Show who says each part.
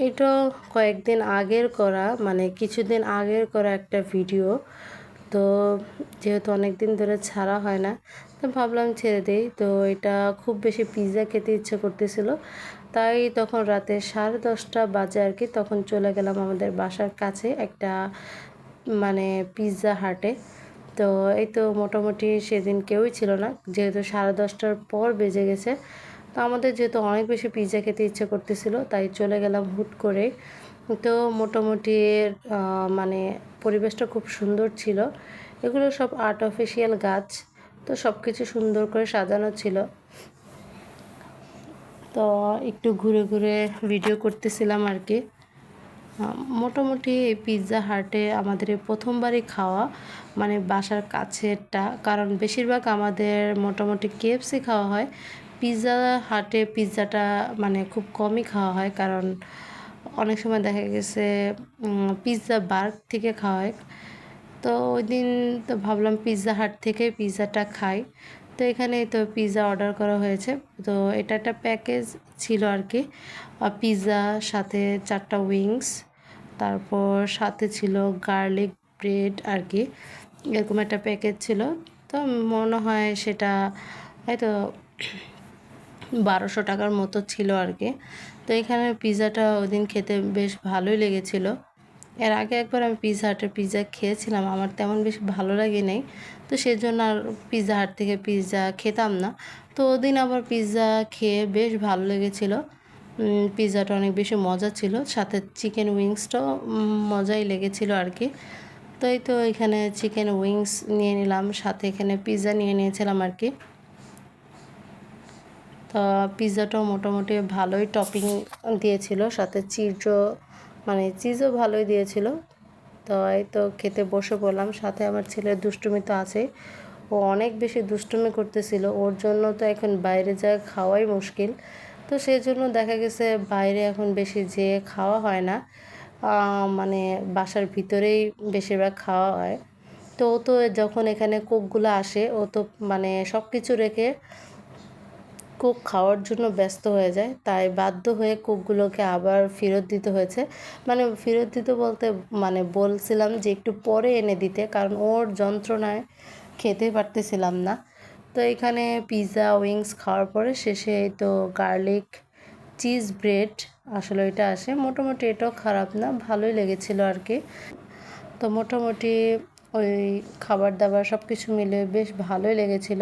Speaker 1: এটা কয়েকদিন আগের করা, মানে কিছুদিন আগের করা একটা ভিডিও। তো যেহেতু অনেক দিন ধরে ছাড়া হয় না, তো ভাবলাম ছেড়ে দেই। তো এটা খুব বেশি পিৎজা খেতে ইচ্ছে করতেছিল, তাই তখন রাতে 10:30 বাজে আর কি, তখন চলে গেলাম আমাদের বাসার কাছে একটা মানে পিৎজা হাটে। তো এই তো মোটামুটি সেদিন কেউই ছিল না, যেহেতু 10:30টার পর বেজে গেছে। তো আমাদের যেহেতু অনেক বেশি পিৎজা খেতে ইচ্ছে করতেছিল, তাই চলে গেলাম হুট করে। তো মোটামুটি মানে পরিবেশটা খুব সুন্দর ছিল। এগুলো সব আর্টিফিশিয়াল গাছ, তো সব কিছু সুন্দর করে সাজানো ছিল। তো একটু ঘুরে ঘুরে ভিডিও করতেছিলাম আর কি। মোটামুটি এই পিৎজা হাটে আমাদের এই প্রথমবারই খাওয়া, মানে বাসার কাছেরটা, কারণ বেশিরভাগ আমাদের মোটামুটি কেএফসি খাওয়া হয়। পিৎজা হাটে পিৎজাটা মানে খুব কমই খাওয়া হয়, কারণ অনেক সময় দেখা গেছে পিৎজা বার্গ থেকে খাওয়া হয়। তো ওই দিন তো ভাবলাম পিৎজা হাট থেকে পিৎজাটা খাই। তো এখানে তো পিৎজা অর্ডার করা হয়েছে। তো এটা একটা প্যাকেজ ছিল আর কি, পিৎজা সাথে 4টা উইংস, তারপর সাথে ছিল গার্লিক ব্রেড আর কি, এরকম একটা প্যাকেজ ছিল। তো মনে হয় সেটা হয়তো 1200 টাকার মতো ছিল আর কি। তো এখানে পিৎজাটা ওই দিন খেতে বেশ ভালোই লেগেছিল। এর আগে একবার আমি পিৎজা হাটের পিৎজা খেয়েছিলাম, আমার তেমন বেশি ভালো লাগে নাই। তো সেজন্য আর পিৎজা হাট থেকে পিৎজা খেতাম না। তো ওদিন আবার পিৎজা খেয়ে বেশ ভালো লেগেছিল। পিৎজাটা অনেক বেশি মজা ছিল, সাথে চিকেন উইংসটাও মজাই লেগেছিল আর কি। তো এই তো এখানে চিকেন উইংস নিয়ে নিলাম, সাথে এখানে পিৎজা নিয়ে নিয়েছিলাম আর কি। তো পিৎজাটাও মোটামুটি ভালোই টপিং দিয়েছিল, সাথে চিজও মানে চিজও ভালোই দিয়েছিল। তো এই তো খেতে বসে পড়লাম, সাথে আমার ছেলের দুষ্টুমি তো আছেই। ও অনেক বেশি দুষ্টুমি করতেছিল, ওর জন্য তো এখন বাইরে যা খাওয়াই মুশকিল। তো সেই জন্য দেখা গেছে বাইরে এখন বেশি যেয়ে খাওয়া হয় না, মানে বাসার ভিতরেই বেশিরভাগ খাওয়া হয়। তো ও তো যখন এখানে কোকগুলো আসে, ও তো মানে সব কিছু রেখে কোক খাওয়ার জন্য ব্যস্ত হয়ে যায়, তাই বাধ্য হয়ে কোকগুলোকে আবার ফেরত দিতে হয়েছে। মানে ফেরত দিতে বলতে মানে বলছিলাম যে একটু পরে এনে দিতে, কারণ ওর যন্ত্রণায় খেতে পারতেছিলাম না। তো এখানে পিৎজা উইংস খাওয়ার পরে শেষে এই তো গার্লিক চিজ ব্রেড আসলে এটা আসে, মোটামুটি এটাও খারাপ না, ভালোই লেগেছিল আর কি। তো মোটামুটি ওই খাবার দাবার সব কিছু মিলে বেশ ভালোই লেগেছিল।